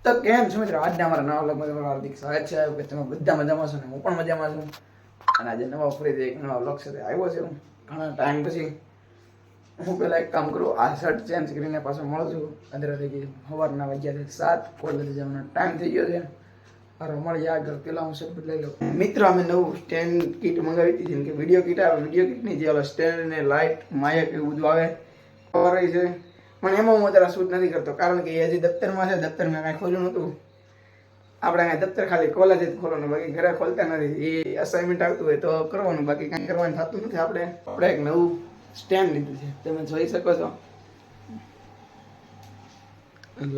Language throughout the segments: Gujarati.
તો કેમ છો મિત્રો? આજના અમારા નવા વ્લોગમાં તમારું હાર્દિક સ્વાગત છે. કે તમે બધા મજામાં છો ને હું પણ મજામાં છું. અને આજે નવા ફરીથી એક નવા વ્લોગ સાથે આવ્યો છે. હું ઘણા ટાઈમ પછી હું પહેલાં એક કામ કરું, આ શર્ટ ચેન્જ કરીને પાછો મળું છું. અંદર થઈ ગઈ સવારના વાગ્યાથી 7, કોલેજ જવાનો ટાઈમ થઈ ગયો છે. અરે મળીએ આગળ. પેલા હું શર્ટ બદલાઈ લઉં. મિત્રો અમે નવું સ્ટેન્ડ કીટ મંગાવી હતી, જેમ કે વિડીયો કીટ આવે, વિડીયો કીટની જે સ્ટેન્ડ ને લાઇટ માયક એવું બધું આવે કરાય છે. પણ એમાં હું અત્યારે શૂટ નથી કરતો, કારણ કે એ હજી દફતરમાં છે. દફતર મેં કાંઈ ખોલ્યું નહોતું. આપણે કાંઈ દફતર ખાલી કોલેજ જ ખોલવાનું, બાકી ઘરે ખોલતા નથી. એ અસાઇનમેન્ટ આવતું હોય તો કરવાનું, બાકી કાંઈ કરવાનું થતું નથી. આપણે એક નવું સ્ટેન્ડ લીધું છે, તમે જોઈ શકો છો.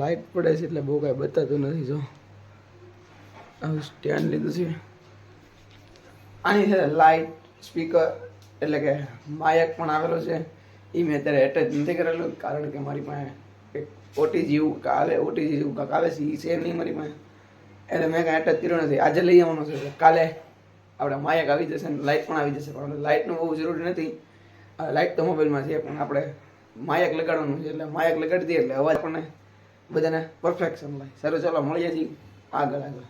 લાઇટ પડે છે એટલે બહુ કાંઈ બતાતું નથી. જો આવું સ્ટેન્ડ લીધું છે. આની છે લાઇટ, સ્પીકર એટલે કે માયક પણ આવેલો છે. એ મેં અત્યારે એટેચ નથી કરેલું, કારણ કે મારી પાસે એક ઓટીજી જેવું ઓટીજી જેવું કાંક આવે છે, એ છે નહીં મારી પાસે. એટલે મેં કાંઈ એટેચ કર્યું નથી. આજે લઈ આવવાનું છે. કાલે આપણે માયક આવી જશે ને લાઇટ પણ આવી જશે. પણ લાઇટનું બહુ જરૂરી નથી. લાઇટ તો મોબાઈલમાં છે, પણ આપણે માયક લગાડવાનું છે. એટલે માયક લગાડી દઈએ એટલે અવાજ પણ બધાને પરફેક્ટ સંભળાય. સારું, ચાલો મળીએ છીએ આગળ.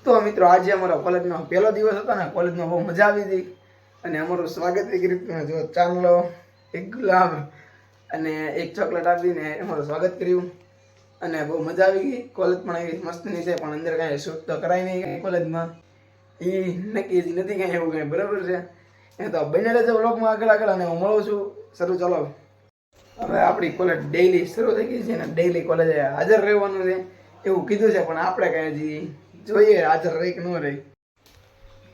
તો મિત્રો, આજે અમારો કોલેજનો પહેલો દિવસ હતો ને. કોલેજમાં બહુ મજા આવી હતી અને અમારું સ્વાગત એ કર્યું. જો ચાંદલો, એક ગુલાબ અને એક ચોકલેટ આપીને અમારું સ્વાગત કર્યું અને બહુ મજા આવી ગઈ. કોલેજ પણ એવી મસ્તની છે, પણ અંદર કાંઈ શૂટ તો કરાય નહીં કોલેજમાં. એ નક્કી નથી કાંઈ એવું કાંઈ. બરાબર છે. એ તો બને રહેજો વ્લોગમાં આગળ અને હું મળું છું. શરૂ ચાલો. હવે આપણી કોલેજ ડેઈલી શરૂ થઈ ગઈ છે ને ડેઈલી કોલેજે હાજર રહેવાનું છે એવું કીધું છે, પણ આપણે કાંઈ હજી જોઈએ હાજર રહી કે ન રહી.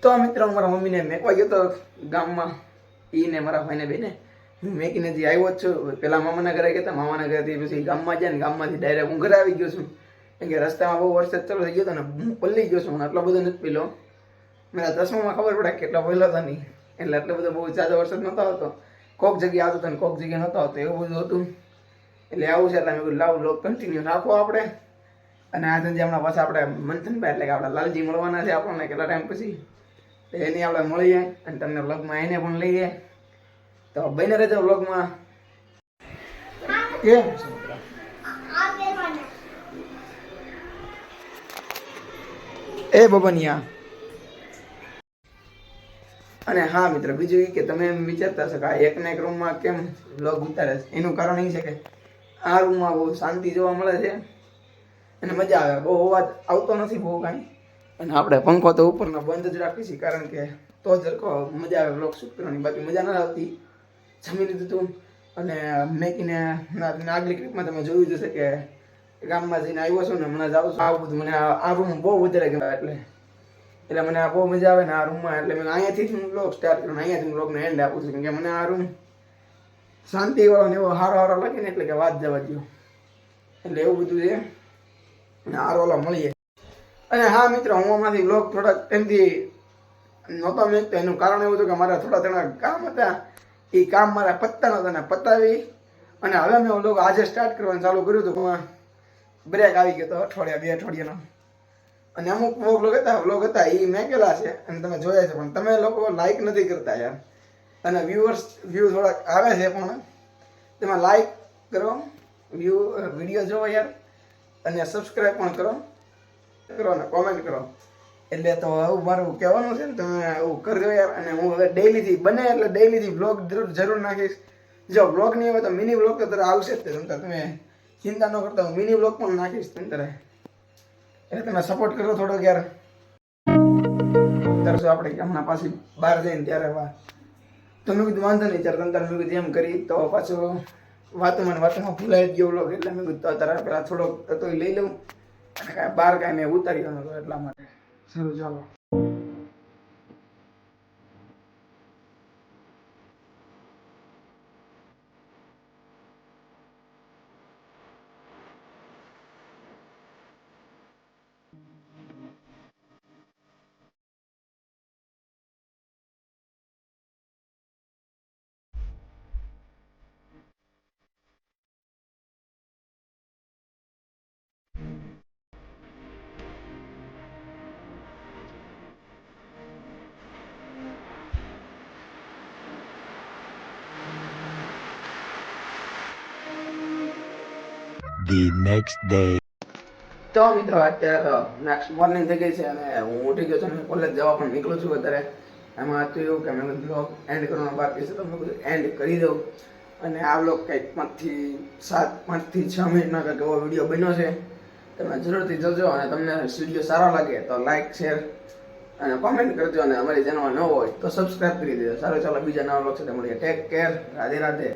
તો મિત્રો, મારા મમ્મીને મેકવા ગયો તો ગામમાં. એને મારા ભાઈને બેને હું મેકીને હજી આવ્યો જ છું. પેલા મામાના ઘરે ગયા હતા, મામાના ઘરેથી પછી ગામમાં જાય ને ગામમાંથી ડાયરેક્ટ હું ઘરે આવી ગયો છું. કેમ કે રસ્તામાં બહુ વરસાદ ચાલુ થઈ ગયો હતો ને હું પલ્લી ગયો છું. આટલો બધો નથી પેલો. મારા ચશ્મામાં ખબર પડે કેટલો પહેલો હતો નહીં, એટલે આટલો બધો બહુ ઝાઝો વરસાદ નહોતો આવતો. કોક જગ્યાએ આવતો હતો ને કોક જગ્યાએ નહોતો આવતો, એવું બધું હતું. એટલે આવું છે. એટલે મેં લાવ લોક કન્ટિન્યુ રાખો આપણે. અને આ ધંધે હમણાં પાછા આપણે મંથનભાઈ એટલે કે આપણા લાલજી મળવાના છે આપણને કેટલા ટાઈમ પછી. એની આપણે મળીએ અને તમને વ્લોગમાં એને પણ લઈએ. તો બને રહેજો વ્લોગમાં. કેમ એ બબનિયા. અને હા મિત્ર, બીજું એ કે તમે એમ વિચારતા હશો કે આ એકને એક રૂમમાં કેમ વ્લોગ ઉતારે છે. એનું કારણ એ છે કે આ રૂમમાં બહુ શાંતિ જોવા મળે છે અને મજા આવે. બહુ અવાજ આવતો નથી બહુ કાંઈ. અને આપણે પંખો તો ઉપરનો બંધ જ રાખીએ છીએ, કારણ કે તો જ મજા આવે વ્લોગ શૂટ કરવાની. બાકી મજા નથી આવતી. જમી લીધું હતું અને મેકીને આગલી ક્લિપમાં તમે જોયું જશે કે ગામમાં જઈને આવ્યો છું ને હમણાં જાઉં છું. આવું બધું મને આ રૂમ બહુ વધારે ગમે. એટલે મને આ બહુ મજા આવે ને આ રૂમમાં. એટલે મેં અહીંયાથી જ હું વ્લોગ સ્ટાર્ટ કરું, અહીંયાથી હું વ્લોગને એન્ડ આપું છું. કેમ કે મને આ રૂમ શાંતિવાળો ને એવો સારો લાગે ને, એટલે કે વાત જવા દો. એટલે એવું બધું છે. અને હારો મળીએ. અને હા મિત્રો, હું આમાંથી વ્લોગ થોડાક ટાઈમથી નહોતો મેકતો. એનું કારણ એવું હતું કે મારા થોડા ઘણા કામ હતા. એ કામ મારા પતતા નહોતા ને પતાવી અને હવે મેં વ્લોગ આજે સ્ટાર્ટ કરવાનું ચાલુ કર્યું હતું. બ્રેક આવી ગયો હતો અઠવાડિયા 2 અઠવાડિયાનો. અને અમુક વ્લોગ હતા એ મેકેલા છે અને તમે જોયા છે, પણ તમે લોકો લાઈક નથી કરતા યાર. અને વ્યૂ થોડાક આવે છે, પણ તમે લાઈક કરો, વિડીયો જોવો યાર, અને સબસ્ક્રાઈબ પણ કરો ને કોમેન્ટ કરો. એટલે તો આવું મારું કહેવાનું છે ને, તમે આવું કરજો યાર. અને હું હવે ડેઈલીથી બને એટલે ડેઈલીથી વ્લોગ જરૂર નાખીશ. જો વ્લોગ નહીં હોય તો મિની વ્લોગ તો તરત આવશે જ. તમે ચિંતા ન કરતા, હું મિની વ્લોગ પણ નાખીશ તંતરે. એટલે તમે સપોર્ટ કરો થોડોક યાર. તરશું આપણે હમણાં પાછી બહાર જઈને ત્યારે તો મેં કીધું વાંધો નહીં. ત્યારે તંતર મેં કીધું એમ કરી તો પાછું વાતોમાં ભૂલાઈ જ ગયો વ્લોગ. એટલે મેં કીધું તારા પેલા થોડોક તો લઈ લઉં અને કાંઈ બહાર કાંઈ મેં ઉતારી દઉં એટલા માટે. સારું ચાલો. the next day. તો મિત્રો અત્યારે તો નેક્સ્ટ મોર્નિંગ થઈ ગઈ છે અને હું ઉઠી ગયો છું અને કોલેજ જવા પણ નીકળું છું અત્યારે. એમાં હતું એવું કે મેં બ્લોગ એન્ડ કરવાનો બાકી છે તો મેં બધું એન્ડ કરી દઉં. અને આ બ્લોગ કંઈક 5 થી 6 મિનિટનો કંઈક એવો વિડીયો બન્યો છે. તમે જરૂરથી જોજો અને તમને વિડીયો સારો લાગે તો લાઈક શેર અને કોમેન્ટ કરજો અને અમારી ચેનલમાં ન હોય તો સબસ્ક્રાઈબ કરી દેજો. સારું ચાલો બીજા નવા બ્લોગ સાથે મળીએ. Take care. રાધે રાધે.